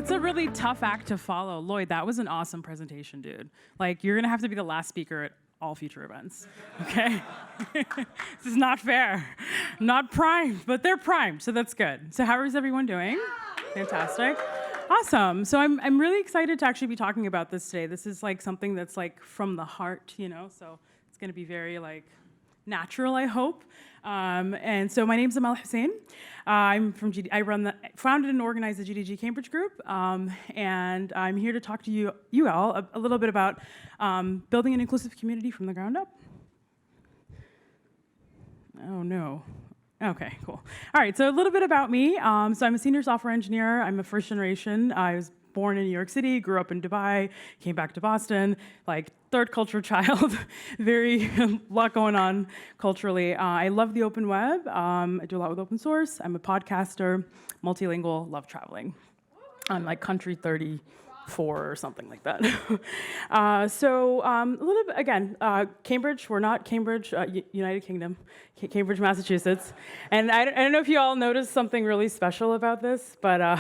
That's a really tough act to follow. Lloyd, that was an awesome presentation, dude. Like, you're gonna have to be the last speaker at all future events, okay? This is not fair. Not primed, but they're primed, so that's good. So how is everyone doing? Fantastic. Awesome. So I'm really excited to actually be talking about this today. This is like something that's like from the heart, you know, so it's gonna be very like natural, I hope. And so my name's Amal Hussein. I'm from founded and organized the GDG Cambridge group, and I'm here to talk to you all a little bit about building an inclusive community from the ground up. Oh no. Okay, cool. All right, so a little bit about me. So I'm a senior software engineer. I'm a first generation. I was born in New York City, grew up in Dubai, came back to Boston, like third culture child, very lot going on culturally. I love the open web. I do a lot with open source. I'm a podcaster, multilingual, love traveling. I'm like country 34 or something like that. So a little bit, again, Cambridge, we're not Cambridge, United Kingdom, Cambridge, Massachusetts. And I don't know if you all noticed something really special about this, but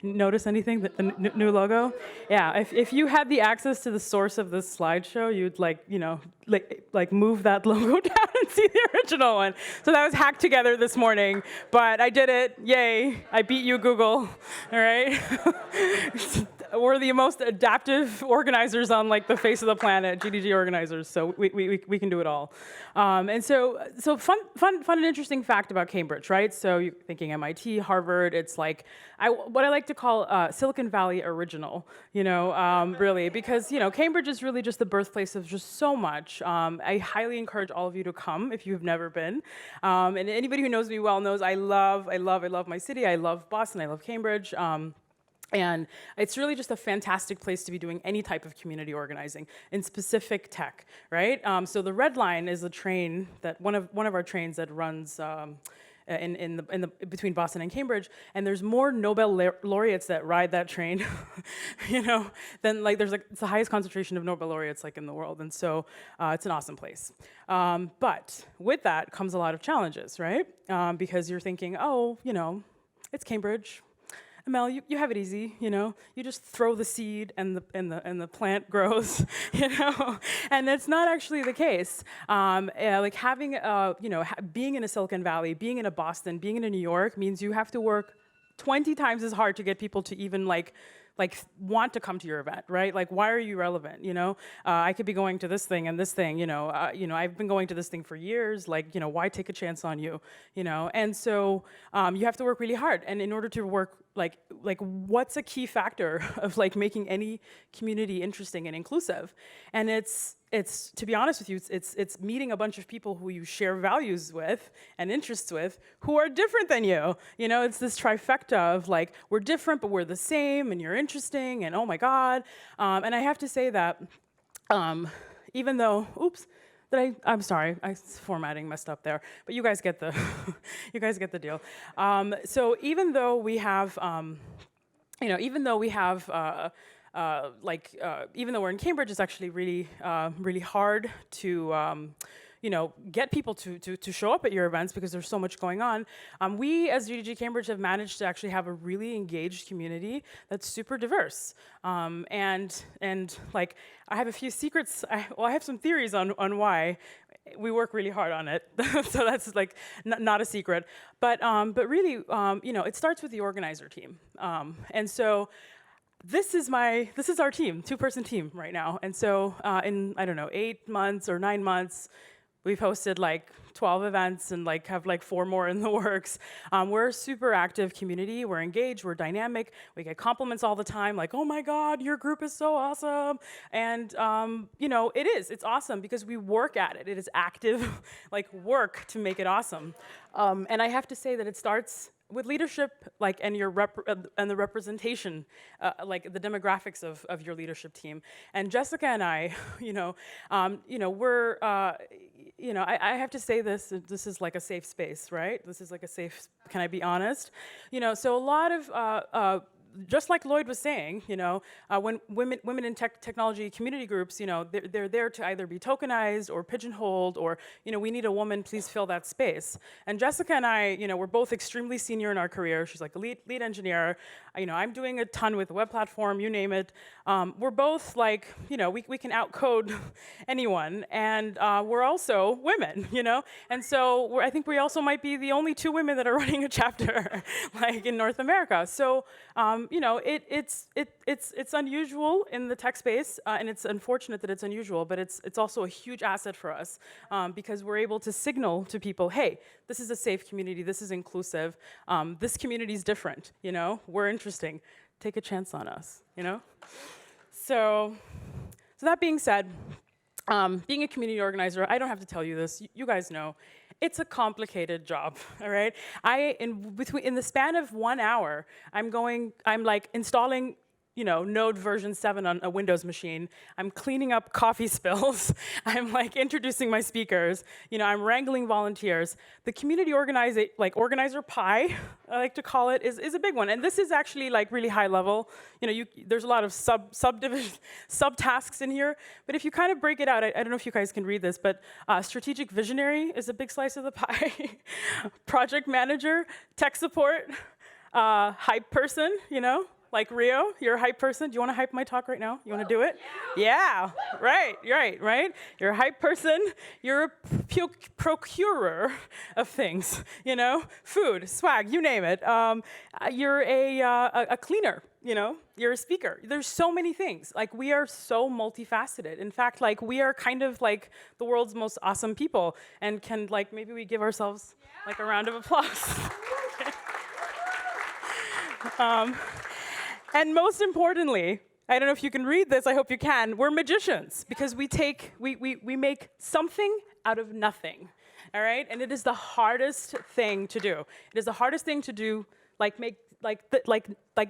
notice anything, the new logo? Yeah, if you had the access to the source of this slideshow, you'd like, you know, like move that logo down and see the original one. So that was hacked together this morning, but I did it, yay, I beat you, Google, all right? We're the most adaptive organizers on like the face of the planet, GDG organizers, so we can do it all. And so fun and interesting fact about Cambridge, right? So you're thinking MIT, Harvard, it's like, what I like to call Silicon Valley original, you know, really, because, you know, Cambridge is really just the birthplace of just so much. I highly encourage all of you to come if you've never been. And anybody who knows me well knows I love my city, I love Boston, I love Cambridge. And it's really just a fantastic place to be doing any type of community organizing in specific tech, right? So the Red Line is a train that one of our trains that runs between Boston and Cambridge, and there's more Nobel laureates that ride that train, you know, than like it's the highest concentration of Nobel laureates like in the world, and so it's an awesome place. But with that comes a lot of challenges, right? Because you're thinking, oh, you know, it's Cambridge. Mel, you have it easy, you know. You just throw the seed and the plant grows, you know. And that's not actually the case. Like having, you know, being in a Silicon Valley, being in a Boston, being in a New York means you have to work 20 times as hard to get people to even like want to come to your event, right? Like, why are you relevant, you know? I could be going to this thing and this thing, you know, I've been going to this thing for years, like, you know, why take a chance on you, you know? And so you have to work really hard. And in order to work, like what's a key factor of like making any community interesting and inclusive? And it's to be honest with you, it's meeting a bunch of people who you share values with and interests with who are different than you. You know, it's this trifecta of like, we're different, but we're the same, and you're interesting, and oh my God. And I have to say that even though, oops, I'm sorry, formatting messed up there, but you guys get the, you guys get the deal. So even though we have, you know, even though we have, even though we're in Cambridge, it's actually really, really hard to, you know, get people to show up at your events because there's so much going on. We, as GDG Cambridge, have managed to actually have a really engaged community that's super diverse. And like, I have a few secrets. I have some theories on why. We work really hard on it, so that's like not a secret. But really, you know, it starts with the organizer team. And so this is our team, 2-person team right now. And so in, I don't know, 8 months or 9 months, we've hosted like 12 events and like have like 4 more in the works. We're a super active community. We're engaged, we're dynamic. We get compliments all the time, like, oh my God, your group is so awesome. And you know, it's awesome because we work at it. It is active like work to make it awesome. And I have to say that it starts with leadership, like, and your and the representation, like the demographics of your leadership team. And Jessica and I, you know, we're, you know, I have to say this is like a safe space, right? This is like a safe, can I be honest? You know, so a lot of just like Lloyd was saying, when women in technology community groups, they're there to either be tokenized or pigeonholed, or we need a woman, please fill that space. And Jessica and I, we're both extremely senior in our career. She's like a lead engineer. I'm doing a ton with the web platform, you name it. We're both like, we can outcode anyone, and we're also women, And so I think we also might be the only two women that are running a chapter, like in North America. So, it's unusual in the tech space, and it's unfortunate that it's unusual, but it's also a huge asset for us, because we're able to signal to people, hey, this is a safe community, this is inclusive, this community is different, we're interesting, take a chance on us, So that being said, being a community organizer, I don't have to tell you this, you guys know, it's a complicated job, all right? In the span of 1 hour, I'm like installing, Node version 7 on a Windows machine. I'm cleaning up coffee spills. I'm like introducing my speakers. I'm wrangling volunteers. The community organizer pie, I like to call it, is a big one. And this is actually like really high level. There's a lot of subtasks in here. But if you kind of break it out, I don't know if you guys can read this, but strategic visionary is a big slice of the pie. Project manager, tech support, hype person, like Rio, you're a hype person. Do you want to hype my talk right now? You want to do it? Yeah, right. You're a hype person. You're a procurer of things, food, swag, you name it. You're a cleaner, you're a speaker. There's so many things. Like, we are so multifaceted. In fact, like, we are kind of like the world's most awesome people, and can, like, maybe we give ourselves like a round of applause. And most importantly, I don't know if you can read this, I hope you can, we're magicians, because we make something out of nothing, all right? And it is the hardest thing to do. It is the hardest thing to do, like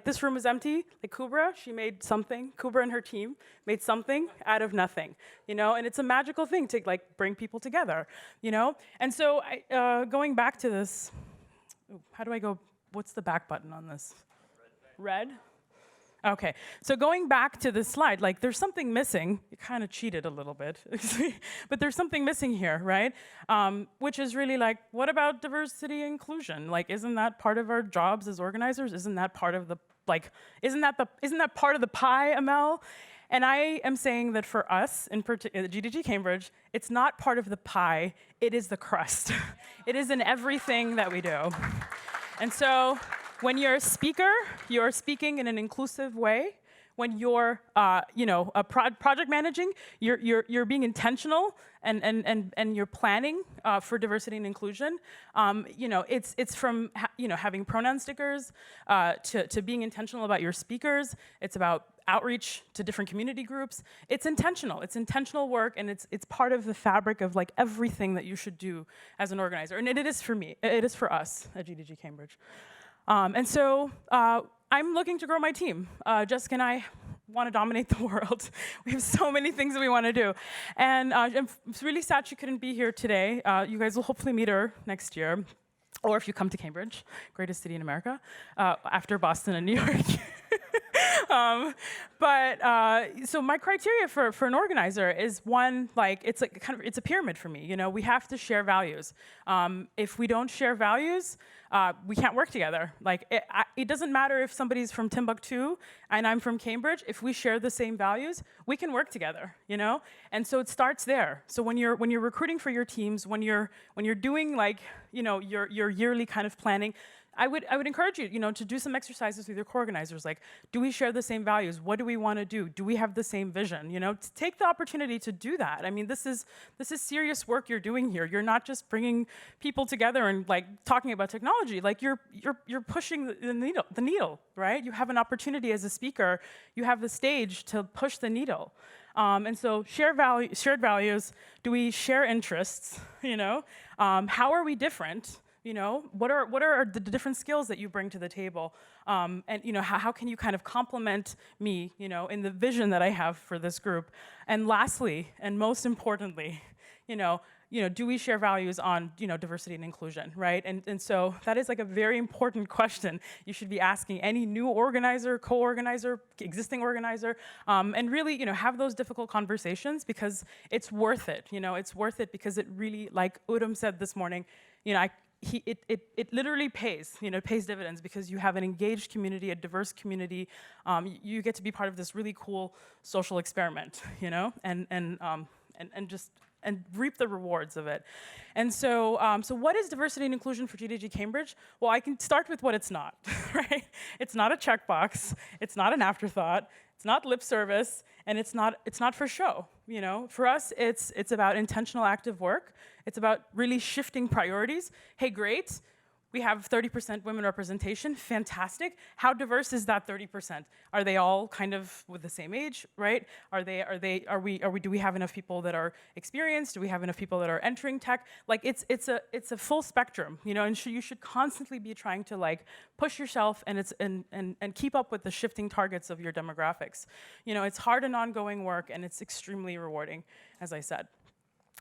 this room is empty, like Kubra, she made something, Kubra and her team made something out of nothing, and it's a magical thing to like bring people together, And so going back to this, how do I go, what's the back button on this? Red? Okay, so going back to this slide, like there's something missing. You kind of cheated a little bit, but there's something missing here, right? Which is really like, what about diversity and inclusion? Like, isn't that part of our jobs as organizers? Isn't that part of the isn't that part of the pie, Amal? And I am saying that for us, in particular, GDG Cambridge, it's not part of the pie. It is the crust. It is in everything that we do, and so. When you're a speaker, you're speaking in an inclusive way. When you're, project managing, you're being intentional and you're planning for diversity and inclusion. It's from having pronoun stickers to being intentional about your speakers. It's about outreach to different community groups. It's intentional. It's intentional work, and it's part of the fabric of like everything that you should do as an organizer. And it is for me. It is for us at GDG Cambridge. And so I'm looking to grow my team. Jessica and I want to dominate the world. We have so many things that we want to do. And I'm really sad she couldn't be here today. You guys will hopefully meet her next year. Or if you come to Cambridge, greatest city in America, after Boston and New York. So my criteria for an organizer is one, like it's a pyramid for me. We have to share values. If we don't share values, we can't work together. Like it doesn't matter if somebody's from Timbuktu and I'm from Cambridge. If we share the same values, we can work together. And so it starts there. So when you're recruiting for your teams, when you're doing like your yearly kind of planning, I would encourage you, to do some exercises with your co-organizers. Like, do we share the same values? What do we want to do? Do we have the same vision? To take the opportunity to do that. I mean, this is serious work you're doing here. You're not just bringing people together and like talking about technology. Like you're pushing the needle, right? You have an opportunity as a speaker. You have the stage to push the needle. And so shared values. Do we share interests? How are we different? What are the different skills that you bring to the table? And how can you kind of complement me, in the vision that I have for this group? And lastly, and most importantly, do we share values on, diversity and inclusion, right? And so that is like a very important question you should be asking any new organizer, co-organizer, existing organizer, and really, have those difficult conversations because it's worth it. It's worth it because it really, like Udom said this morning, it literally pays, pays dividends because you have an engaged community, a diverse community. You get to be part of this really cool social experiment, and reap the rewards of it. And so, so what is diversity and inclusion for GDG Cambridge? Well, I can start with what it's not, right? It's not a checkbox, it's not an afterthought, it's not lip service, and it's not for show. For us, it's about intentional active work. It's about really shifting priorities. Hey, great. We have 30% women representation, fantastic. How diverse is that 30%? Are they all kind of with the same age, right? Do we have enough people that are experienced? Do we have enough people that are entering tech? Like it's a full spectrum, and you should constantly be trying to like push yourself and keep up with the shifting targets of your demographics. It's hard and ongoing work, and it's extremely rewarding, as I said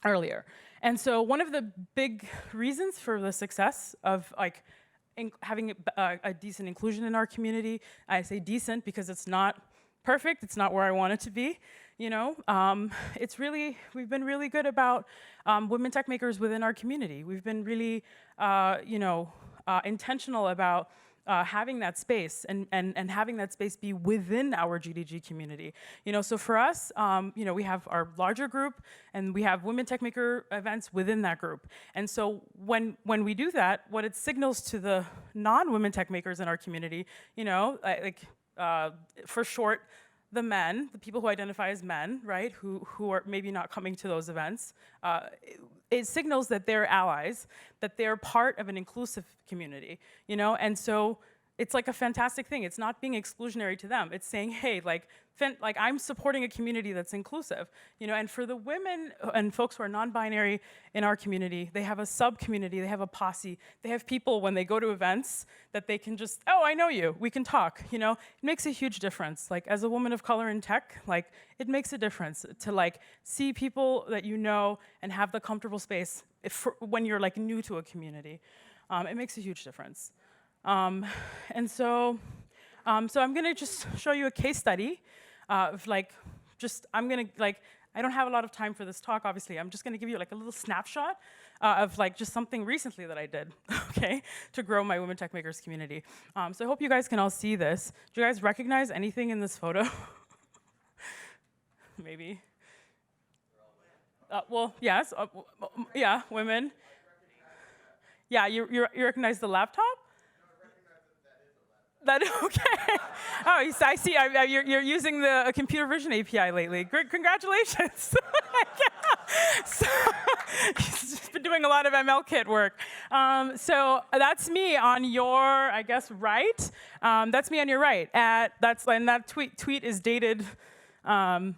earlier. And so one of the big reasons for the success of like having a decent inclusion in our community, I say decent because it's not perfect, it's not where I want it to be, we've been really good about women tech makers within our community. We've been really, intentional about having that space and having that space be within our GDG community. So for us, we have our larger group and we have women tech maker events within that group. And so when we do that, what it signals to the non-women tech makers in our community, for short, the men, the people who identify as men, right, who are maybe not coming to those events, it signals that they're allies, that they're part of an inclusive community, and so it's like a fantastic thing. It's not being exclusionary to them. It's saying, hey, I'm supporting a community that's inclusive, and for the women and folks who are non-binary in our community, they have a sub-community, they have a posse, they have people when they go to events that they can just, oh, I know you, we can talk, It makes a huge difference. Like, as a woman of color in tech, it makes a difference to see people that you know and have the comfortable space when you're new to a community. It makes a huge difference. And so I'm gonna just show you a case study of I don't have a lot of time for this talk, obviously. I'm just gonna give you a little snapshot of just something recently that I did, okay, to grow my Women Tech Makers community. So I hope you guys can all see this. Do you guys recognize anything in this photo? Maybe. Well, yes, yeah, women. Yeah, you recognize the laptop? That okay. Oh, I see. You're using the computer vision API lately. Great, congratulations. So, he's just been doing a lot of ML kit work. So that's me on your, I guess, right. That's me on your right. And that tweet is dated March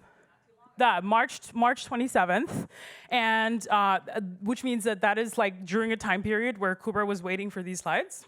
27th, and which means that is during a time period where Cooper was waiting for these slides.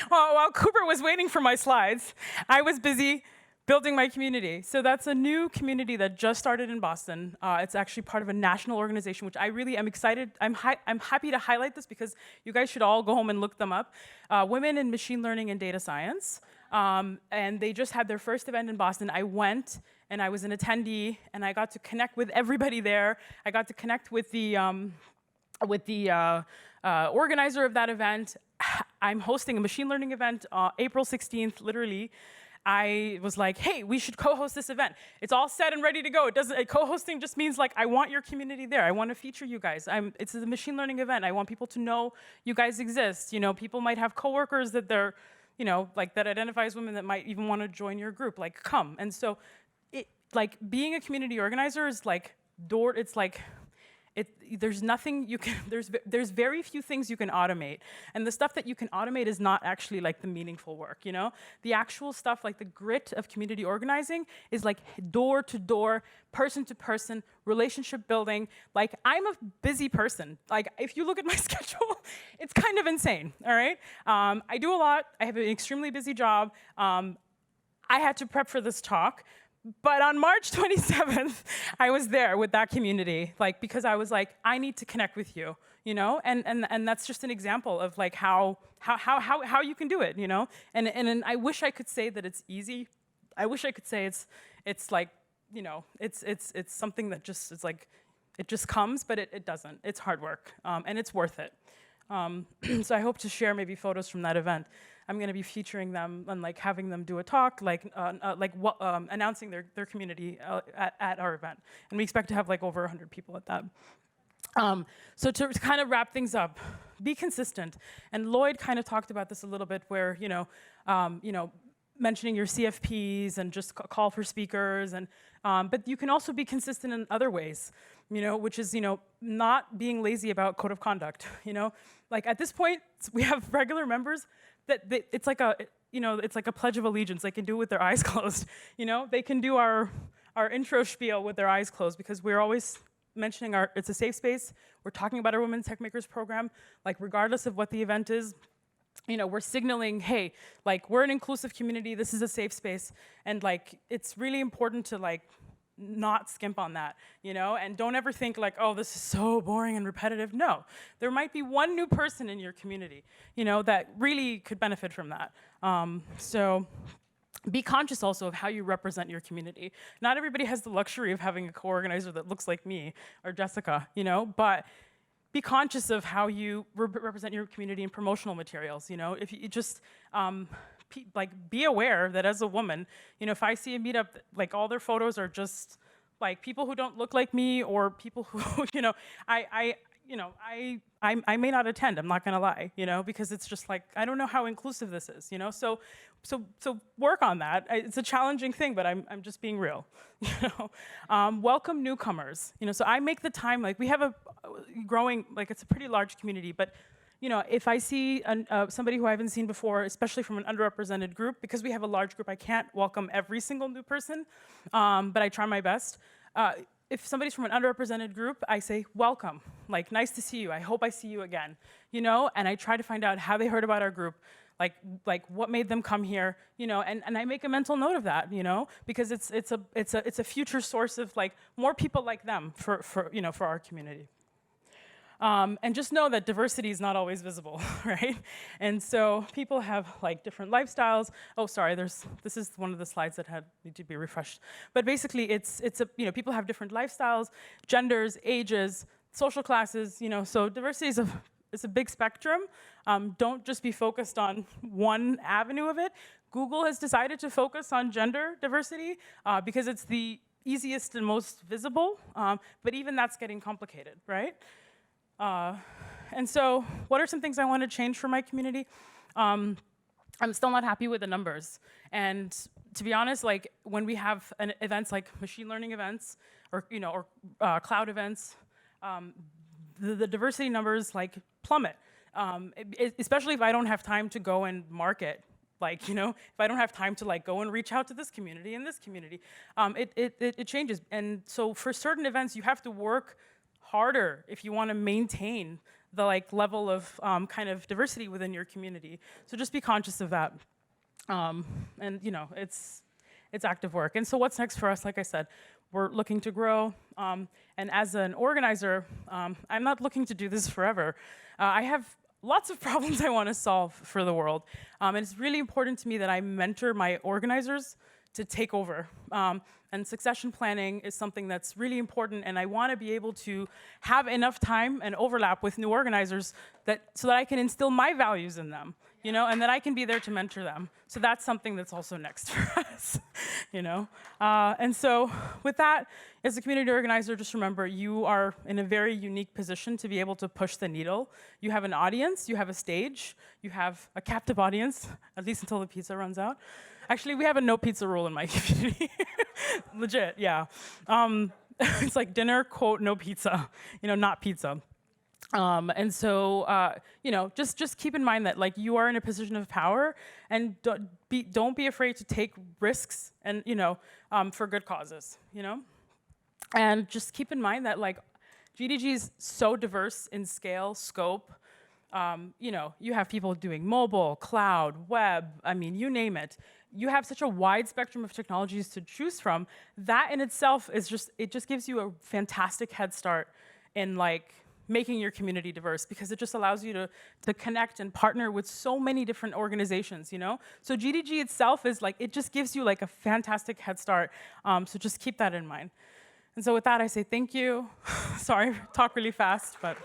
While Cooper was waiting for my slides, I was busy building my community. So that's a new community that just started in Boston. It's actually part of a national organization, which I really am excited. I'm happy to highlight this because you guys should all go home and look them up. Women in Machine Learning and Data Science. And they just had their first event in Boston. I went, and I was an attendee, and I got to connect with everybody there. I got to connect with the organizer of that event. I'm hosting a machine learning event April 16th, literally. I was like, hey, we should co-host this event. It's all set and ready to go. Co-hosting just means I want your community there. I want to feature you guys. It's a machine learning event. I want people to know you guys exist. People might have coworkers that they're, that identify as women that might even want to join your group. Come. And so, being a community organizer is there's nothing you can, there's very few things you can automate. And the stuff that you can automate is not actually the meaningful work, The actual stuff, the grit of community organizing is door to door, person to person, relationship building. I'm a busy person. If you look at my schedule, it's kind of insane, all right? I do a lot. I have an extremely busy job. I had to prep for this talk. But on March 27th, I was there with that community, like, because I was like, I need to connect with you, you know? And that's just an example of like how you can do it, you know? And I wish I could say that it's easy. I wish I could say it's like, you know, it's something that just, it's like, it just comes, but it doesn't. It's hard work, and it's worth it. So I hope to share maybe photos from that event. I'm going to be featuring them and like having them do a talk, like announcing their community at our event. And we expect to have like over 100 people at that. So to kind of wrap things up, be consistent. And Lloyd kind of talked about this a little bit, where mentioning your CFPs and just call for speakers, and but you can also be consistent in other ways, you know, which is, you know, not being lazy about code of conduct. You know, like at this point we have regular members that it's like a pledge of allegiance. They can do it with their eyes closed. You know, they can do our intro spiel with their eyes closed, because we're always mentioning it's a safe space. We're talking about our Women's Tech Makers program, like regardless of what the event is. You know, we're signaling, hey, like we're an inclusive community, this is a safe space, and like it's really important to like not skimp on that, you know, and don't ever think like, oh, this is so boring and repetitive. No, there might be one new person in your community, you know, that really could benefit from that. So be conscious also of how you represent your community. Not everybody has the luxury of having a co-organizer that looks like me or Jessica, you know, but be conscious of how you represent your community in promotional materials. You know, if you just be aware that as a woman, you know, if I see a meetup, like all their photos are just like people who don't look like me, or people who, you know, I may not attend. I'm not gonna lie, you know, because it's just like I don't know how inclusive this is, you know. So work on that. It's a challenging thing, but I'm just being real, you know. Welcome newcomers, you know. So I make the time. Like we have a growing, like it's a pretty large community, but you know, if I see somebody who I haven't seen before, especially from an underrepresented group, because we have a large group, I can't welcome every single new person, but I try my best. If somebody's from an underrepresented group, I say, welcome, like, nice to see you, I hope I see you again, you know, and I try to find out how they heard about our group, like what made them come here, you know, and I make a mental note of that, you know, because it's a future source of like more people like them for our community. And just know that diversity is not always visible, right? And so people have like different lifestyles. Oh, sorry, this is one of the slides that need to be refreshed. But basically, people have different lifestyles, genders, ages, social classes, you know. So diversity is a big spectrum. Don't just be focused on one avenue of it. Google has decided to focus on gender diversity because it's the easiest and most visible. But even that's getting complicated, right? And so what are some things I want to change for my community? I'm still not happy with the numbers. And to be honest, like when we have events like machine learning events or cloud events, the diversity numbers like plummet, especially if I don't have time to go and market. Like, you know, if I don't have time to like go and reach out to this community and this community, it changes. And so for certain events, you have to work harder if you want to maintain the like level of kind of diversity within your community. So just be conscious of that. And you know, it's active work. And so what's next for us? Like I said, we're looking to grow. And as an organizer, I'm not looking to do this forever. I have lots of problems I want to solve for the world. And it's really important to me that I mentor my organizers to take over. And succession planning is something that's really important, and I want to be able to have enough time and overlap with new organizers so that I can instill my values in them, you know, and that I can be there to mentor them. So that's something that's also next for us, you know. And so with that, as a community organizer, just remember you are in a very unique position to be able to push the needle. You have an audience, you have a stage, you have a captive audience, at least until the pizza runs out. Actually, we have a no pizza rule in my community. Legit, yeah. It's like dinner, quote, no pizza, you know, not pizza. And so, you know, just keep in mind that like you are in a position of power, and don't be afraid to take risks, and you know, for good causes, you know. And just keep in mind that like GDG is so diverse in scale, scope. You know, you have people doing mobile, cloud, web, I mean, you name it. you have such a wide spectrum of technologies to choose from. That in itself is it just gives you a fantastic head start in like making your community diverse, because it just allows you to connect and partner with so many different organizations, you know? So GDG itself is like, it just gives you like a fantastic head start. So just keep that in mind. And so with that, I say thank you. Sorry, talk really fast, but.